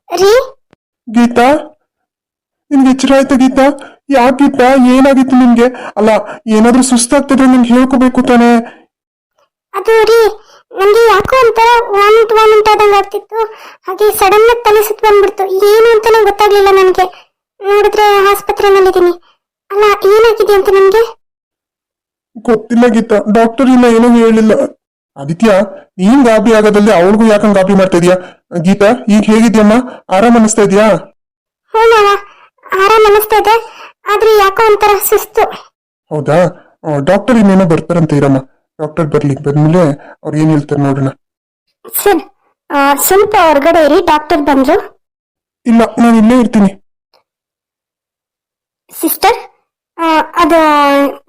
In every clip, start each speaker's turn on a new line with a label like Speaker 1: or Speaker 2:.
Speaker 1: ರೀ.
Speaker 2: ಗೀತಾ, ನಿನ್ಗೆ ಎಚ್ಚರ ಆಯ್ತಾ ಗೀತಾ? ಯಾಕೆ ಗೀತಾ, ಏನಾಗಿತ್ತು ನಿನ್ಗೆ? ಅಲ್ಲ, ಏನಾದ್ರೂ ಸುಸ್ತಾಗ್ತಿದ್ರೆ ನಿಂಗೆ ಹೇಳ್ಕೋಬೇಕು ತಾನೆ.
Speaker 1: ಅದು ರೀ, ನನಗೆ ಯಾಕೋ ಒಂಥರ ವಾಮಿಟ್ ಆದಂಗೆ ಆಗ್ತಿತ್ತು. ಹಾಗೆ ಸಡನ್ ಆಗಿ ತಲೆ ಸುತ್ತ ಬಂದ್ಬಿಡ್ತು. ಏನು ಅಂತಾನೆ ಗೊತ್ತಾಗ್ಲಿಲ್ಲ ನನಗೆ. ನೋಡಿದ್ರೆ ಆಸ್ಪತ್ರೆನಲ್ಲಿದ್ದೀನಿ. ಅಲ್ಲ, ಏನಾಗಿದೆ ಅಂತ ನನಗೆ
Speaker 2: ಗೊತ್ತಿಲ್ಲ ಗೀತಾ, ಡಾಕ್ಟರ್ ಇನ್ನ ಏನೂ ಹೇಳಿಲ್ಲ. ಆದಿತ್ಯ, ನೀನ್ ಗಾಬರಿ ಆಗೋದಲ್ಲಿ ಅವಳಿಗೂ ಯಾಕಂಗ್ ಗಾಬರಿ ಮಾಡ್ತಾ ಇದೀಯಾ? ಗೀತಾ, ಈಗ ಹೇಗಿದ್ಯಮ್ಮ? ಆರಾಮ್ ಅನಿಸ್ತಾ ಇದೆಯಾ?
Speaker 1: ಹ್ಞೂ ಮಾವ, ಆರಾಮ್ ಅನಿಸ್ತಾ ಇದೆ. ಆದ್ರೆ ಯಾಕೋ ಒಂಥರ ಸುಸ್ತು.
Speaker 2: ಹೌದಾ? ಡಾಕ್ಟರ್ ಇನ್ನೇನೋ ಬರ್ತಾರಂತ ಇರಮ್ಮ. ಡಾಕ್ಟರ್ ಬಂದ್ಮೇಲೆ ಅವ್ರು ಏನ್ ಹೇಳ್ತಾರೆ ನೋಡೋಣ.
Speaker 1: ಸರ್, ಸ್ವಲ್ಪ ಹೊರಗಡೆ ಇರಿ, ಡಾಕ್ಟರ್ ಬಂದ್ರು.
Speaker 2: ಇಲ್ಲ, ನಾನು ಇಲ್ಲೇ ಇರ್ತೀನಿ.
Speaker 1: ಸಿಸ್ಟರ್, ಅದು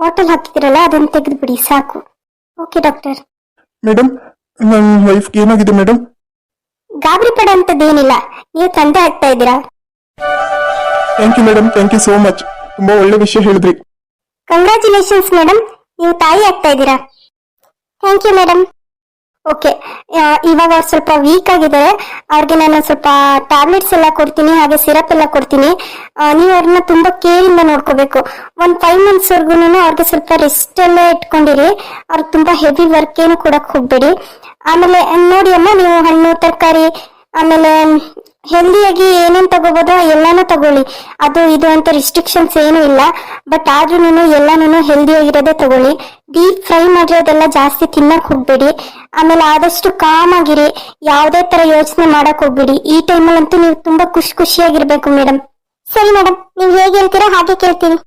Speaker 1: ಬಾಟಲ್ ಹಾಕಿದಿರಲ್ಲ, ಅದನ್ನು ತೆಗೆದುಬಿಡಿ ಸಾಕು. Okay doctor.
Speaker 2: ಮೇಡಮ್, ನನ್ನ ವೈಫ್ಗೆ ಏನಾಗಿದೆ ಮೇಡಮ್?
Speaker 1: ಗಾಬರಿ ಪಡೋಂಥದ್ದೇನಿಲ್ಲ, ನೀವು ತಂದೆ ಆಗ್ತಾ ಇದ್ದೀರಾ.
Speaker 2: Thank you madam, thank you so much. ತುಂಬಾ ಒಳ್ಳೆ ವಿಷಯ ಹೇಳಿದ್ರಿ.
Speaker 1: ಕಂಗ್ರ್ಯಾಚುಲೇಷನ್ಸ್ ಮೇಡಮ್, ನೀವು ತಾಯಿ ಆಗ್ತಾ ಇದ್ದೀರಾ. Thank you madam. ಓಕೆ, ಇವಾಗ ಅವ್ರು ಸ್ವಲ್ಪ ವೀಕ್ ಆಗಿದ್ದಾರೆ. ಅವ್ರಿಗೆ ನಾನು ಸ್ವಲ್ಪ ಟ್ಯಾಬ್ಲೆಟ್ಸ್ ಎಲ್ಲ ಕೊಡ್ತೀನಿ, ಹಾಗೆ ಸಿರಪ್ ಎಲ್ಲ ಕೊಡ್ತೀನಿ. ನೀವು ಅವ್ರನ್ನ ತುಂಬಾ ಕೇರಿಂದ ನೋಡ್ಕೋಬೇಕು. ಒಂದು 5 months ವರ್ಗೂನು ಅವ್ರಿಗೆ ಸ್ವಲ್ಪ ರೆಸ್ಟ್ ಅಲ್ಲೇ ಇಟ್ಕೊಂಡಿರಿ. ಅವ್ರಿಗೆ ತುಂಬಾ ಹೆವಿ ವರ್ಕ್ ಏನು ಕೊಡಕ್ ಹೋಗ್ಬೇಡಿ. ಆಮೇಲೆ ನೋಡಿ ಅಮ್ಮ, ನೀವು ಹಣ್ಣು ತರಕಾರಿ, ಆಮೇಲೆ ಹೆಲ್ದಿಯಾಗಿ ಏನೇನು ತಗೋಬೋದೋ ಎಲ್ಲಾನು ತಗೊಳ್ಳಿ. ಅದು ಇದು ಅಂತ ರಿಸ್ಟ್ರಿಕ್ಷನ್ಸ್ ಏನು ಇಲ್ಲ. ಬಟ್ ಆದ್ರೂ ಎಲ್ಲಾನು ಹೆಲ್ದಿಯಾಗಿರೋದೇ ತಗೊಳ್ಳಿ. ಡೀಪ್ ಫ್ರೈ ಮಾಡಿರೋದೆಲ್ಲ ಜಾಸ್ತಿ ತಿನ್ನಕ್ ಹೋಗ್ಬೇಡಿ. ಆಮೇಲೆ ಆದಷ್ಟು ಕಾಮ್ ಆಗಿರಿ, ಯಾವುದೇ ತರ ಯೋಚನೆ ಮಾಡಕ್ ಹೋಗ್ಬೇಡಿ. ಈ ಟೈಮಲ್ಲಂತೂ ನೀವು ತುಂಬಾ ಖುಷಿಯಾಗಿರ್ಬೇಕು ಮೇಡಮ್. ಸರಿ ಮೇಡಮ್, ನೀವು ಹೇಗೆ ಹೇಳ್ತೀರಾ ಹಾಗೆ ಕೇಳ್ತೀನಿ.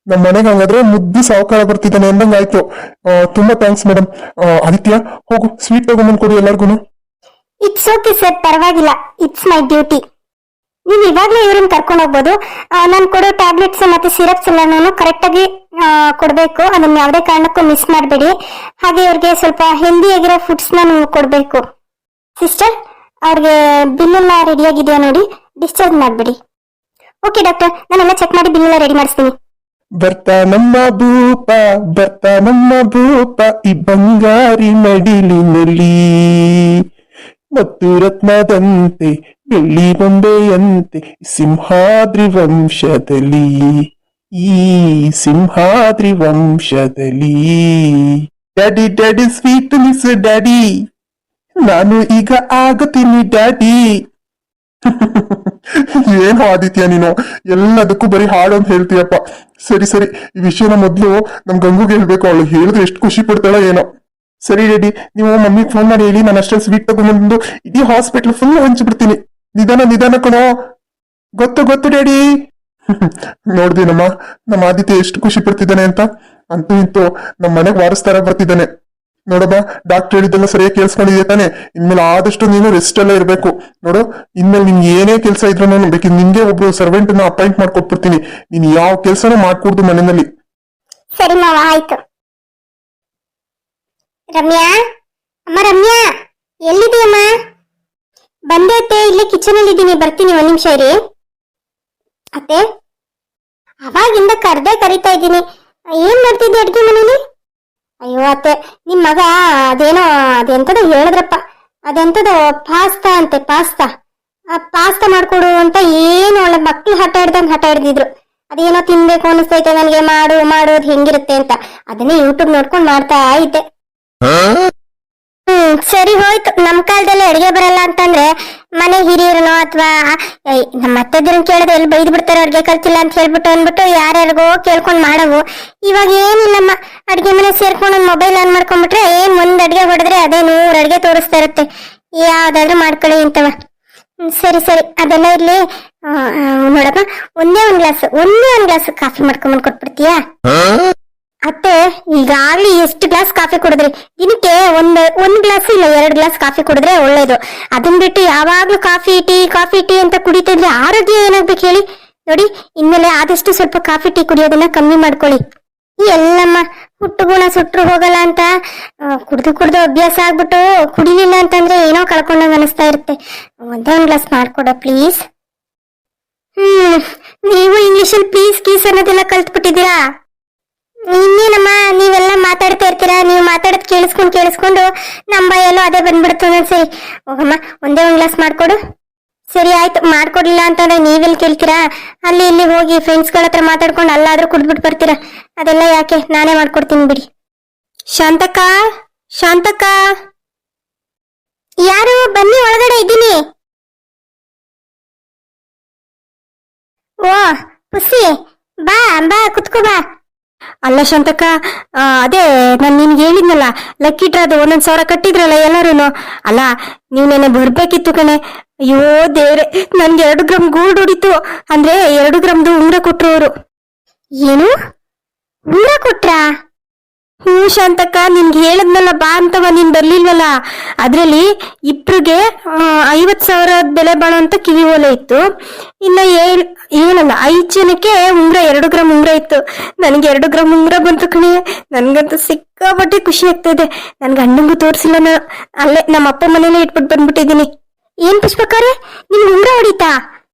Speaker 2: ನಮ್ಮ ಮನೆಗೆ ಹಂಗಾದ್ರೆ ಮುದ್ದು ಸಾವುಕಾರ ಬರ್ತಿದ್ದಾನೆ ಅಂದಂಗಾಯ್ತು. ತುಂಬಾ ಥ್ಯಾಂಕ್ಸ್ ಮೇಡಮ್. ಆದಿತ್ಯ, ಹೋಗು, ಸ್ವೀಟ್ ತಗೊಂಬಂದ್ ಕೊಡಿ ಎಲ್ಲಾರ್ಗು.
Speaker 1: ಇಟ್ಸ್ ಓಕೆ ಸರ್, ಪರವಾಗಿಲ್ಲ. It's my duty. ನೀವು ಇವಾಗಲೇ ಇವ್ರನ್ನ ಕರ್ಕೊಂಡು ಹೋಗ್ಬೋದು. ನಾನು ಕೊಡೋ ಟ್ಯಾಬ್ಲೆಟ್ಸ್ ಮತ್ತೆ ಸಿರಪ್ಸ್ ಎಲ್ಲಾನು ಕರೆಕ್ಟ್ ಆಗಿ ಕೊಡಬೇಕು. ಅದನ್ನ ಯಾವುದೇ ಕಾರಣಕ್ಕೂ ಮಿಸ್ ಮಾಡಬೇಡಿ. ಹಾಗೆ ಇವ್ರಿಗೆ ಸ್ವಲ್ಪ ಹೆಲ್ದಿ ಆಗಿರೋ ಫುಡ್ಸ್ ನೀವು ಕೊಡಬೇಕು. ಸಿಸ್ಟರ್, ಅವ್ರಿಗೆ ಬಿಲ್ ಎಲ್ಲ ರೆಡಿ ಆಗಿದೆಯಾ ನೋಡಿ, ಡಿಸ್ಚಾರ್ಜ್ ಮಾಡಬೇಡಿ. ಓಕೆ ಡಾಕ್ಟರ್, ನಾನೆಲ್ಲ ಚೆಕ್ ಮಾಡಿ ಬಿಲ್ ಎಲ್ಲ ರೆಡಿ ಮಾಡಿಸ್ತೀನಿ.
Speaker 2: ಬರ್ತಾ ನಮ್ಮ ಭೂಪ ಈ ಬಂಗಾರಿ ಮಡಿಲಿನಲ್ಲಿ, ಮತ್ತು ರತ್ನದಂತೆ ಬೆಳ್ಳಿ ಬೊಂಬೆಯಂತೆ ಸಿಂಹಾದ್ರಿ ವಂಶದಲ್ಲಿ, ಈ ಸಿಂಹಾದ್ರಿ ವಂಶದಲ್ಲಿ. Daddy daddy sweet miss daddy, ನಾನು ಈಗ ಆಗತೀನಿ ಡ್ಯಾಡಿ. ಏನು ಆದಿತ್ಯ, ನೀನು ಎಲ್ಲದಕ್ಕೂ ಬರೀ ಹಾಡು ಅಂತ ಹೇಳ್ತೀಯಪ್ಪ. ಸರಿ ಸರಿ, ಈ ವಿಷಯನ ಮೊದ್ಲು ನಮ್ ಗಂಗುಗೆ ಹೇಳ್ಬೇಕು. ಅವಳು ಹೇಳಿದ್ರೆ ಎಷ್ಟು ಖುಷಿ ಪಡ್ತಾಳೋ ಏನೋ. ಸರಿ ರೆಡಿ, ನೀವು ಮಮ್ಮಿಗೆ ಫೋನ್ ಮಾಡಿ ಹೇಳಿ, ನಾನು ಅಷ್ಟೇ ಸ್ವೀಟ್ ತಗೊಂಡ್ಬಂದು ಇಡೀ ಹಾಸ್ಪಿಟ್ಲ್ ಫುಲ್ ಹಂಚ್ಬಿಡ್ತೀನಿ. ನಿಧಾನ ಕಣೋ. ಗೊತ್ತು ಡ್ಯಾಡಿ. ನೋಡ್ದೇನಮ್ಮ, ನಮ್ಮ ಆದಿತ್ಯ ಎಷ್ಟು ಖುಷಿ ಪಡ್ತಿದ್ದಾನೆ ಅಂತ. ಅಂತೂ ಇಂತೂ ನಮ್ಮ ಮನೆಗೆ ವಾರಸ್ತಾರ ಬರ್ತಿದ್ದಾನೆ. ನೋಡಮ್ಮ, ಡಾಕ್ಟರ್ ಹೇಳಿದ್ದೆಲ್ಲ ಸರಿಯಾಗಿ ಕೇಳಿಸ್ಕೊಂಡಿದ್ಯಾ ತಾನೆ? ಇನ್ಮೇಲೆ ಆದಷ್ಟು ನೀನು ರೆಸ್ಟ್ ಎಲ್ಲ ಇರ್ಬೇಕು. ನೋಡು, ಇನ್ಮೇಲೆ ನಿನ್ಗೆ ಏನೇ ಕೆಲಸ ಇದ್ರು ನಾನು ಬೇಕಿದ್ರೆ ನಿಂಗೆ ಒಬ್ರು ಸರ್ವೆಂಟ್ ನ ಅಪಾಯಿಂಟ್ ಮಾಡ್ಕೊಟ್ಬಿಡ್ತೀನಿ. ನೀನ್ ಯಾವ ಕೆಲಸನೂ ಮಾಡ್ಕೊಡ್ದು ಮನೆಯಲ್ಲಿ.
Speaker 1: ಸರಿ ಮಾವ, ಆಯ್ತು. ರಮ್ಯಾ, ಅಮ್ಮ ರಮ್ಯಾ, ಎಲ್ಲಿದೆಯಮ್ಮ? ಬಂದೆ ಅತ್ತೆ, ಇಲ್ಲೇ ಕಿಚನ್ ಅಲ್ಲಿ ಇದ್ದೀನಿ, ಬರ್ತೀನಿ, 1 ನಿಮಿಷ ಇರಿ. ಅತ್ತೆ, ಅವಾಗಿಂದ ಕರಿತಾ ಇದ್ದೀನಿ. ಏನ್ ಮಾಡ್ತಿದ್ದೆ ಅಡ್ಗೆ ಮನೇಲಿ? ಅಯ್ಯೋ ಅತ್ತೆ, ನಿಮ್ ಮಗ ಅದೆಂತದೋ ಹೇಳಿದ್ರಪ್ಪ. ಅದೆಂತದೋ ಪಾಸ್ತಾ ಅಂತೆ, ಪಾಸ್ತಾ ಮಾಡ್ಕೊಡು ಅಂತ ಏನು ಒಳ್ಳೆ ಮಕ್ಳು ಹಠ ಹಿಡ್ದಿದ್ರು. ಅದೇನೋ ತಿನ್ಬೇಕು ಅನಿಸ್ತೈತೆ ನನಗೆ, ಮಾಡೋದು ಹೆಂಗಿರುತ್ತೆ ಅಂತ ಅದನ್ನೇ ಯೂಟ್ಯೂಬ್ ನೋಡ್ಕೊಂಡು ಮಾಡ್ತಾ ಇದ್ದೆ. ಸರಿ ಹೋಯ್ತು. ನಮ್ ಕಾಲದಲ್ಲಿ ಅಡಿಗೆ ಬರಲ್ಲ ಅಂತಂದ್ರೆ ಮನೆ ಹಿರಿಯರನೋ ಅಥವಾ ನಮ್ಮ ಅತ್ತೆದ್ರನ್ನ ಕೇಳಿದ್ರೆ ಎಲ್ಲಿ ಬೈದ್ ಬಿಡ್ತಾರೆ, ಅಡ್ಗೆ ಕಲ್ತಿಲ್ಲ ಅಂತ ಹೇಳ್ಬಿಟ್ಟು ಯಾರ್ಯಾರಿಗೋ ಕೇಳ್ಕೊಂಡ್ ಮಾಡವು. ಇವಾಗ ಏನಿಲ್ಲಮ್ಮ, ಅಡ್ಗೆ ಮನೆ ಸೇರ್ಕೊಂಡು ಮೊಬೈಲ್ ಆನ್ ಮಾಡ್ಕೊಂಡ್ಬಿಟ್ರೆ ಒಂದ್ ಅಡ್ಗೆ ಹೊಡೆದ್ರೆ ಅದೇ 100 ಅಡ್ಗೆ ತೋರಿಸ್ತಾ ಇರುತ್ತೆ. ಯಾವ್ದಾದ್ರು ಮಾಡ್ಕೊಳ್ಳಿ ಅಂತವ. ಸರಿ ಅದೆಲ್ಲ ಇರ್ಲಿ. ನೋಡಪ್ಪ, ಒಂದೇ ಒಂದ್ ಗ್ಲಾಸ್ ಕಾಫಿ ಮಾಡ್ಕೊಂಬಂದ್ ಕೊಟ್ಬಿಡ್ತೀಯಾ? ಅತ್ತೆ, ಈಗಾಗ್ಲಿ ಎಷ್ಟು ಗ್ಲಾಸ್ ಕಾಫಿ ಕುಡಿದ್ರಿ? ದಿನಕ್ಕೆ ಒಂದ್ ಗ್ಲಾಸ್ ಇಲ್ಲ 2 ಗ್ಲಾಸ್ ಕಾಫಿ ಕುಡಿದ್ರೆ ಒಳ್ಳೇದು. ಅದನ್ ಬಿಟ್ಟು ಯಾವಾಗ್ಲೂ ಕಾಫಿ ಟೀ ಅಂತ ಕುಡಿತಿದ್ರೆ ಆರೋಗ್ಯ ಏನಾಗ್ಬೇಕು ಹೇಳಿ? ನೋಡಿ, ಇನ್ಮೇಲೆ ಆದಷ್ಟು ಸ್ವಲ್ಪ ಕಾಫಿ ಟೀ ಕುಡಿಯೋದನ್ನ ಕಮ್ಮಿ ಮಾಡ್ಕೊಳ್ಳಿ. ಎಲ್ಲಮ್ಮ, ಹುಟ್ಟುಗುಣ ಸುಟ್ರು ಹೋಗಲ್ಲ ಅಂತ ಕುಡ್ದು ಅಭ್ಯಾಸ ಆಗ್ಬಿಟ್ಟು ಕುಡಿಲಿಲ್ಲ ಅಂತಂದ್ರೆ ಏನೋ ಕಳ್ಕೊಂಡಂಗ ಅನಿಸ್ತಾ ಇರುತ್ತೆ. ಒಂದೇ 1 ಗ್ಲಾಸ್ ಮಾಡ್ಕೊಡ ಪ್ಲೀಸ್. ನೀವು ಇಂಗ್ಲಿಷಲ್ಲಿ ಪ್ಲೀಸ್ ಕೀಸ್ ಅನ್ನೋದೆಲ್ಲ ಕಲ್ತ್ಬಿಟ್ಟಿದ್ದೀರಾ? ಇನ್ನೇನಮ್ಮ, ನೀವೆಲ್ಲ ಮಾತಾಡ್ತಾ ಇರ್ತೀರಾ, ನೀವು ಮಾತಾಡೋದು ಕೇಳಿಸ್ಕೊಂಡು ನಮ್ಮ ಬಾಯಲ್ಲೂ ಅದೇ ಬಂದ್ಬಿಡುತ್ತೆ ಒಂದೊಂದ್ಸರಿ. ಹೋಗಮ್ಮ, ಒಂದೇ 1 ಗ್ಲಾಸ್ ಮಾಡ್ಕೊಡು. ಸರಿ ಆಯ್ತು, ಮಾಡ್ಕೊಡ್ಲಿಲ್ಲ ಅಂತಂದ್ರೆ ನೀವೆಲ್ಲಿ ಕೇಳ್ತೀರಾ? ಅಲ್ಲಿ ಇಲ್ಲಿ ಹೋಗಿ ಫ್ರೆಂಡ್ಸ್ಗಳ ಹತ್ರ ಮಾತಾಡ್ಕೊಂಡು ಅಲ್ಲಾದ್ರೂ ಕುಡ್ದ್ಬಿಟ್ಟು ಬರ್ತೀರಾ. ಅದೆಲ್ಲ ಯಾಕೆ, ನಾನೇ ಮಾಡ್ಕೊಡ್ತೀನಿ ಬಿಡಿ. ಶಾಂತಕ್ಕ, ಶಾಂತಕ್ಕ, ಯಾರು? ಬನ್ನಿ, ಒಳಗಡೆ ಇದ್ದೀನಿ. ಓ ಪುಸ್ಸಿ, ಬಾ ಬಾ, ಕುತ್ಕೋ ಬಾ. ಅಲ್ಲ ಶಾಂತಕ್ಕ, ಅದೇ ನಾನು ನಿನ್ಗೆ ಹೇಳಿದ್ನಲ್ಲ, ಲಕ್ಕಿ ಡ್ರಾದು 1,000 ಕಟ್ಟಿದ್ರಲ್ಲ ಎಲ್ಲಾರು. ಅಲ್ಲ, ನೀವು ನೆನೆ ಬರ್ಬೇಕಿತ್ತು ಕಣೆ. ಅಯ್ಯೋ ದೇವ್ರೆ, ನನ್ಗೆ 2 ಗ್ರಾಮ್ ಗೋಲ್ಡ್ ಹೊಡಿತು. ಅಂದ್ರೆ 2 ಗ್ರಾಮ್ದು ಉಂಗ್ರ ಕೊಟ್ರು ಅವರು. ಏನು ಉಂಗ್ರ ಕೊಟ್ರಾ? ಹ್ಞೂ ಶಾಂತಕ್ಕ, ನಿನ್ಗೆ ಹೇಳದ್ನಲ್ಲ ಬಾ ಅಂತವ, ನೀನ್ ಬರ್ಲಿಲ್ವಲ್ಲ. ಅದ್ರಲ್ಲಿ ಇಬ್ರಿಗೆ 50,000 ಬೆಲೆ ಬಾಳುವಂತ ಕಿವಿ ಓಲೆ ಇತ್ತು. ಇನ್ನ ಏನಲ್ಲ 5 ಜನಕ್ಕೆ ಉಂಗ್ರ, 2 ಗ್ರಾಮ್ ಉಂಗ್ರ ಇತ್ತು. ನನ್ಗೆ 2 ಗ್ರಾಮ್ ಉಂಗ್ರ ಬಂತು ಕಣೆ. ನನ್ಗಂತೂ ಸಿಕ್ಕಾಪಟ್ಟೆ ಖುಷಿ ಆಗ್ತಾ ಇದೆ. ನನ್ಗೆ ಅಣ್ಣಂಗೂ ತೋರಿಸಿಲ್ಲ, ಅಲ್ಲೇ ನಮ್ಮ ಅಪ್ಪ ಮನೇಲೆ ಇಟ್ಬಿಟ್ಟು ಬಂದ್ಬಿಟ್ಟಿದ್ದೀನಿ. ಏನ್ ಪುಷ್ಪಕ್ಕವ್ರೆ, ನಿಮ್ಗೆ ಉಂಗ್ರ ಹೊಡಿತಾ?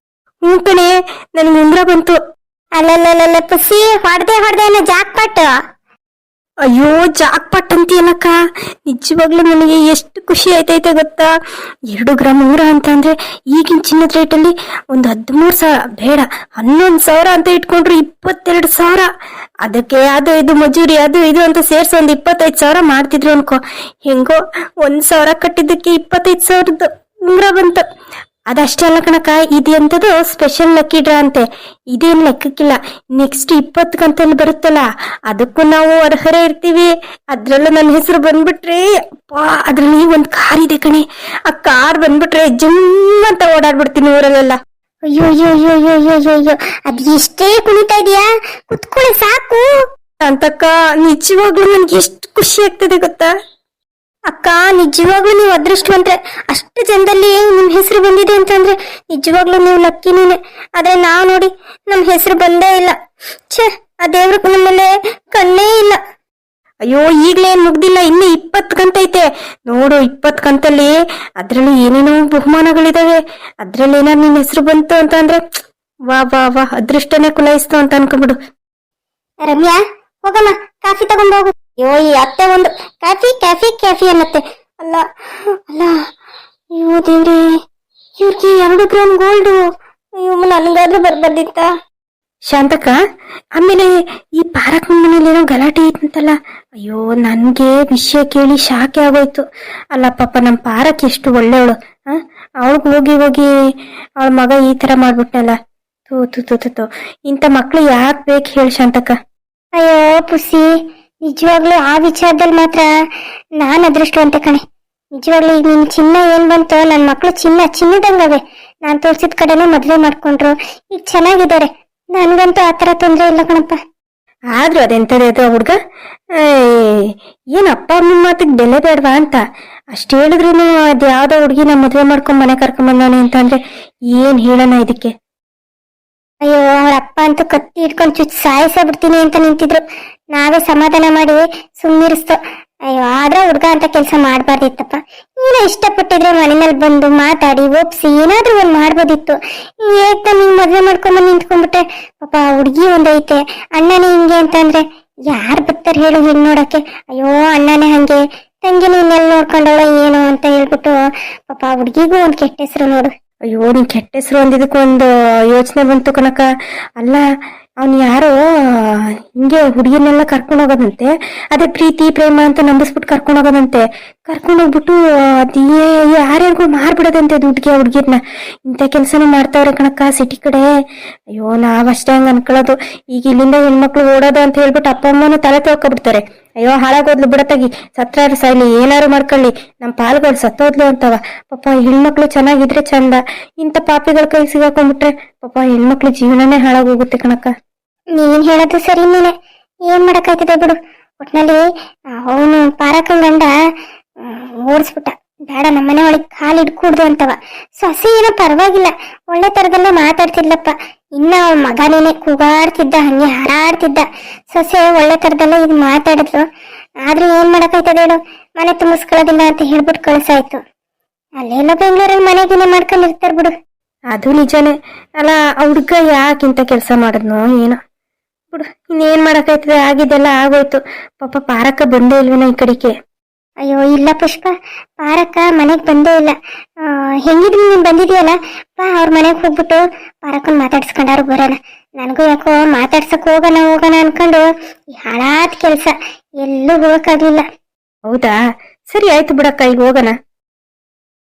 Speaker 1: ಹ್ಞೂ ಕಣೆ, ನನ್ಗೆ ಉಂಗ್ರ ಬಂತು. ಅಲ್ಲಲ್ಲ ಪುಸ್ಸಿ, ಹೊಡ್ದೆ ಅನ್ನೋ ಜಾಕ್ಪಾಟ್. ಅಯ್ಯೋ ಜಾಕ್ಪಾಟ್ ಅಂತೀಯಲ್ಲಕ್ಕ, ನಿಜವಾಗ್ಲೂ ನನಗೆ ಎಷ್ಟು ಖುಷಿ ಆಯ್ತೈತೆ ಗೊತ್ತಾ. 2 ಗ್ರಾಮ್ ಉಂಗ್ರ ಅಂತ ಅಂದ್ರೆ ಈಗಿನ ಚಿನ್ನದ ರೇಟಲ್ಲಿ ಒಂದು 13,000, ಬೇಡ 11,000 ಅಂತ ಇಟ್ಕೊಂಡ್ರು 22,000. ಅದಕ್ಕೆ ಅದು ಇದು ಮಜೂರಿ ಅದು ಇದು ಅಂತ ಸೇರ್ಸಿ ಒಂದು 25,000 ಮಾಡ್ತಿದ್ರು ಅನ್ಕೋ. ಹೆಂಗೋ 1,000 ಕಟ್ಟಿದ್ದಕ್ಕೆ 25,000 ಉಂಗ್ರ ಬಂತು. ಅದಷ್ಟೇ ಅಲ್ಲ ಕಣಕ, ಇದೆಂತದು ಸ್ಪೆಷಲ್ ಲಕ್ಕಿ ಡ್ರಾ ಅಂತೆ. ಇದೇನ್ ಲೆಕ್ಕಕ್ಕಿಲ್ಲ. ನೆಕ್ಸ್ಟ್ 20 ಕಂತಲ್ಲಿ ಬರುತ್ತಲ್ಲ, ಅದಕ್ಕೂ ನಾವು ಅರ್ಹರೇ ಇರ್ತೀವಿ. ಅದ್ರಲ್ಲೂ ನನ್ನ ಹೆಸರು ಬಂದ್ಬಿಟ್ರೆ, ಅಪ್ಪಾ, ಅದ್ರಲ್ಲಿ ಒಂದ್ ಕಾರ್ ಇದೆ ಕಣೆ. ಆ ಕಾರ್ ಬಂದ್ಬಿಟ್ರೆ ಜಮ್ ಅಂತ ಓಡಾಡ್ಬಿಡ್ತೀನಿ ಊರಲ್ಲೆಲ್ಲ. ಅಯ್ಯೋ ಅಯ್ಯೋ ಅಯ್ಯೋ ಅಯ್ಯೋ ಅಯ್ಯೋ ಅಯ್ಯೋ ಅಯ್ಯೋ, ಅದ್ ಎಷ್ಟೇ ಕುಣಿತಾ ಇದೀಯಾ, ಕುತ್ಕೊಳ್ಳಿ ಸಾಕು. ಅಂತಕ್ಕ, ನಿಜವಾಗ್ಲೂ ನನ್ಗೆ ಎಷ್ಟು ಖುಷಿ ಆಗ್ತದೆ ಗೊತ್ತಾ. ಅಕ್ಕ, ನಿಜವಾಗ್ಲೂ ನೀವು ಅದೃಷ್ಟವಂತ್ರೆ. ಅಷ್ಟು ಜನದಲ್ಲಿ ನಿಮ್ ಹೆಸರು ಬಂದಿದೆ ಅಂತಂದ್ರೆ ನಿಜವಾಗ್ಲೂ ನೀವು ಲಕ್ಕಿನೇ. ಆದ್ರೆ ನಾವ್ ನೋಡಿ, ನಮ್ ಹೆಸರು ಬಂದೇ ಇಲ್ಲ. ಛೇ, ಆ ದೇವ್ರ ನಮ್ಮಲ್ಲೇ ಕಣ್ಣೇ ಇಲ್ಲ. ಅಯ್ಯೋ, ಈಗ್ಲೇ ಮುಗ್ದಿಲ್ಲ, ಇನ್ನು 20 ಕಂತೈತೆ ನೋಡು. 20 ಕಂತಲ್ಲಿ ಅದ್ರಲ್ಲಿ ಏನೇನೋ ಬಹುಮಾನಗಳಿದಾವೆ. ಅದ್ರಲ್ಲಿ ಏನಾದ್ರು ನಿನ್ ಹೆಸರು ಬಂತು ಅಂತ ಅಂದ್ರೆ ವಾ ವಾ ವಾ, ಅದೃಷ್ಟನೇ ಕುಲಾಯಿಸ್ತು ಅಂತ ಅನ್ಕೊಂಬಿಡು. ರಮ್ಯಾ, ಹೋಗಮ್ಮ, ಕಾಫಿ ತಗೊಂಡ್ ಹೋಗು. ಅಯ್ಯೋ, ಈ ಅತ್ತೆ ಒಂದು ಕಾಫಿ ಕಾಫಿ ಕಾಫಿ ಅನ್ನತ್ತೆ. ಅಲ್ಲ ಅಲ್ಲ, ಅಯ್ಯೋ ದೇವ್ರೆ, ಇವ್ರಿಗೆ 2 ಗ್ರಾಮ್ ಗೋಲ್ಡು. ಅಯ್ಯೋ, ನನ್ಗಾದ್ರೂ ಬರ್ಬರ್ದಿತ್ತ. ಶಾಂತಕ್ಕ, ಆಮೇಲೆ ಈ ಪಾರಕ್ ಮನೇಲಿ ಏನೋ ಗಲಾಟೆ ಇತ್ತಂತಲ್ಲ. ಅಯ್ಯೋ, ನನ್ಗೆ ವಿಷಯ ಕೇಳಿ ಶಾಕೆ ಆಗೋಯ್ತು. ಅಲ್ಲ ಪಾಪ, ನಮ್ ಪಾರಕ್ ಎಷ್ಟು ಒಳ್ಳೆವಳು. ಅವಳಿಗೆ ಹೋಗಿ ಹೋಗಿ ಅವಳ ಮಗ ಈ ತರ ಮಾಡ್ಬಿಟ್ಟಲ್ಲ. ತೂ ತು ತು ತು ತು, ಇಂಥ ಮಕ್ಳು ಯಾಕೆ ಬೇಕು ಹೇಳಿ ಶಾಂತಕ್ಕ. ಅಯ್ಯೋ ಪುಸಿ, ನಿಜವಾಗ್ಲೂ ಆ ವಿಚಾರದಲ್ಲಿ ಮಾತ್ರ ನಾನ್ ಅದೃಷ್ಟವಂತೆ ಕಣೆ. ನಿಜವಾಗ್ಲೂ ಈಗ ನಿನ್ ಚಿನ್ನ ಏನ್ ಬಂತು, ನನ್ ಮಕ್ಳು ಚಿನ್ನದಂಗವೆ. ನಾನ್ ತೋರ್ಸಿದ ಕಡೆನೇ ಮದ್ವೆ ಮಾಡ್ಕೊಂಡ್ರು, ಈಗ ಚೆನ್ನಾಗಿದ್ದಾರೆ. ನನ್ಗಂತೂ ಆತರ ತೊಂದ್ರೆ ಇಲ್ಲ ಕಣಪ್ಪ. ಆದ್ರೂ ಅದೆಂತದೇ ಅದು ಹುಡ್ಗ, ಏನ್ ಅಪ್ಪ ಅಮ್ಮನ ಮಾತಿಗೆ ಬೆಲೆ ಬೇಡವಾ ಅಂತ ಅಷ್ಟು ಹೇಳಿದ್ರು ಅದ್ ಯಾವ್ದೋ ಹುಡ್ಗಿನ ಮದ್ವೆ ಮಾಡ್ಕೊಂಡ್ ಮನೆ ಕರ್ಕೊಂಡ್ ಬಂದಾನೆ ಅಂತ ಅಂದ್ರೆ ಏನ್ ಹೇಳೋಣ ಇದಕ್ಕೆ. ಅಯ್ಯೋ, ಅವ್ರ ಅಪ್ಪ ಅಂತೂ ಕತ್ತಿ ಇಟ್ಕೊಂಡು ಚುಚ್ಚಿ ಸಾಯಿಸೇ ಬಿಡ್ತೀನಿ ಅಂತ ನಿಂತಿದ್ರು. ನಾವೇ ಸಮಾಧಾನ ಮಾಡಿ ಸುಮ್ಮನಿರಿಸ್ತೋ. ಅಯ್ಯೋ, ಆದ್ರೆ ಹುಡ್ಗ ಅಂತ ಕೆಲಸ ಮಾಡ್ಬಾರ್ದಿತ್ತಪ್ಪ. ಏನೋ ಇಷ್ಟಪಟ್ಟಿದ್ರೆ ಮನೆಯಲ್ಲಿ ಬಂದು ಮಾತಾಡಿ ಒಪ್ಸಿ ಏನಾದ್ರೂ ಒಂದ್ ಮಾಡ್ಬೋದಿತ್ತು. ಏಕ್ತ ನೀವ್ ಮದ್ವೆ ಮಾಡ್ಕೊಂಬಂದು ನಿಂತ್ಕೊಂಡ್ಬಿಟ್ರೆ ಪಾಪ ಹುಡ್ಗಿ ಒಂದೈತೆ, ಅಣ್ಣನೇ ಹಿಂಗೆ ಅಂತಂದ್ರೆ ಯಾರ್ ಬರ್ತಾರ ಹೇಳು ಹೆಣ್ ನೋಡಕ್ಕೆ. ಅಯ್ಯೋ, ಅಣ್ಣನೇ ಹಂಗೆ, ತಂಗಿನ ಇನ್ನೆಲ್ಲ ನೋಡ್ಕೊಂಡವಳ ಏನು ಅಂತ ಹೇಳ್ಬಿಟ್ಟು ಪಾಪ ಹುಡ್ಗಿಗೂ ಒಂದ್ ಕೆಟ್ಟ ಹೆಸರು ನೋಡು. ಅಯ್ಯೋ, ನೀನ್ ಕೆಟ್ಟ ಹೆಸರು ಅಂದಿದ್ದಕ್ಕೆ ಒಂದು ಯೋಚನೆ ಬಂತು ಕನಕ. ಅಲ್ಲ, ಅವ್ನು ಯಾರೋ ಹಿಂಗೆ ಹುಡುಗಿನೆಲ್ಲ ಕರ್ಕೊಂಡು ಹೋಗೋದಂತೆ. ಅದೇ ಪ್ರೀತಿ ಪ್ರೇಮ ಅಂತ ನಂಬಿಸ್ಬಿಟ್ಟು ಕರ್ಕೊಂಡು ಹೋಗೋದಂತೆ. ಕರ್ಕೊಂಡು ಹೋಗ್ಬಿಟ್ಟು ಅದೇ ಯಾರ್ಯಾರಿಗೂ ಮಾರ್ಬಿಡೋದಂತೆ ದುಡ್ಡಿಗೆ ಆ ಹುಡ್ಗಿರ್ನ. ಇಂಥ ಕೆಲ್ಸನೂ ಮಾಡ್ತಾವ್ರೆ ಕಣಕ್ಕ ಸಿಟಿ ಕಡೆ. ಅಯ್ಯೋ, ನಾವಷ್ಟೇ ಹಂಗ ಅನ್ಕೊಳ್ಳೋದು. ಈಗ ಇಲ್ಲಿಂದ ಹೆಣ್ಮಕ್ಳು ಓಡೋದು ಅಂತ ಹೇಳ್ಬಿಟ್ಟು ಅಪ್ಪ ಅಮ್ಮನೂ ತಲೆ ತೊಳ್ಕೊಬಿಡ್ತಾರೆ. ಅಯ್ಯೋ, ಹಾಳಾಗೋದ್ಲು ಬಿಡತ್ತಾಗಿ, ಸತ್ರಾರು ಸಾಯ್ಲಿ, ಏನಾರು ಮಾಡ್ಕೊಳ್ಳಿ, ನಮ್ ಪಾಲ್ಗಳು ಸತ್ತೋದ್ಲು ಅಂತವ. ಪಾಪ ಹೆಣ್ಮಕ್ಳು ಚೆನ್ನಾಗಿದ್ರೆ ಚಂದ. ಇಂಥ ಪಾಪಿಗಳ ಕೈ ಸಿಗಾಕೊಂಡ್ಬಿಟ್ರೆ ಪಾಪ ಹೆಣ್ಮಕ್ಳು ಜೀವನನೇ ಹಾಳಾಗೋಗುತ್ತೆ ಕಣಕ್ಕ. ನೀನ್ ಹೇಳೋದು ಸರಿ, ನೀನೆ ಏನ್ ಮಾಡಕ್ಕಾಯ್ತದೆ ಬಿಡು. ಒಟ್ನಲ್ಲಿ ಅವನು ಪಾರಕನ್ ಗಂಡ ಓಡಿಸ್ಬಿಟ್ಟ. ಬೇಡ, ನಮ್ಮನೆ ಒಳಗೆ ಕಾಲಿಡ್ಕೂಡ್ದು ಅಂತವ. ಸೊಸೆ ಏನೋ ಪರವಾಗಿಲ್ಲ, ಒಳ್ಳೆ ತರದಲ್ಲೇ ಮಾತಾಡ್ತಿದ್ಲಪ್ಪ. ಇನ್ನ ಅವಳ ಮಗನೇನೆ ಕೂಗಾಡ್ತಿದ್ದ, ಹಂಗೆ ಹಾರಾಡ್ತಿದ್ದ. ಸೊಸೆ ಒಳ್ಳೆ ತರದಲ್ಲೇ ಇದು ಮಾತಾಡಿದ್ರು. ಆದ್ರೂ ಏನ್ ಮಾಡಕ್ಕಾಯ್ತದೆ ಹೇಳು, ಮನೆ ತುಂಬಿಸ್ಕೊಳ್ಳೋದಿಲ್ಲ ಅಂತ ಹೇಳ್ಬಿಟ್ಟು ಕಳ್ಸಾಯ್ತು. ಅಲ್ಲೆಲ್ಲ ಬೆಂಗಳೂರಲ್ಲಿ ಮನೆಗಿನೇ ಮಾಡ್ಕೊಂಡಿರ್ತಾರ ಬಿಡು. ಅದು ನಿಜಾನೇ. ಅಲ್ಲ, ಹುಡ್ಗ ಯಾಕಿಂತ ಕೆಲಸ ಮಾಡಿದ್ನೋ ಏನೋ ಬಿಡು. ಇನ್ನೇನ್ ಮಾಡಕ್ಕಾಯ್ತದೆ, ಆಗಿದ್ದೆಲ್ಲ ಆಗೋಯ್ತು. ಪಾಪ ಪಾರಕ್ಕ ಬಂದೇ ಇಲ್ವೇನೋ ಈ ಕಡೆಗೆ. ಅಯ್ಯೋ ಇಲ್ಲ ಪುಷ್ಪ, ಪಾರಕ್ಕ ಮನೆಗ್ ಬಂದೇ ಇಲ್ಲ. ಹೆಂಗಿದ್ರು ನೀನ್ ಬಂದಿದೀಯಲ್ಲ ಬಾ ಅವ್ರ ಮನೆಗೆ ಹೋಗ್ಬಿಟ್ಟು ಪಾರಕ್ಕನ್ ಮಾತಾಡ್ಸ್ಕೊಂಡಾರು ಬರೋಣ. ನನಗೂ ಯಾಕೋ ಮಾತಾಡ್ಸಕ್ ಹೋಗೋಣ ಅನ್ಕೊಂಡು ಈ ಹಾಳಾದ ಕೆಲ್ಸ ಎಲ್ಲೂ ಹೋಗಕ್ಕಾಗ್ಲಿಲ್ಲ.
Speaker 3: ಹೌದಾ, ಸರಿ ಆಯ್ತು ಬಿಡಕ್ಕ, ಈಗ ಹೋಗೋಣ.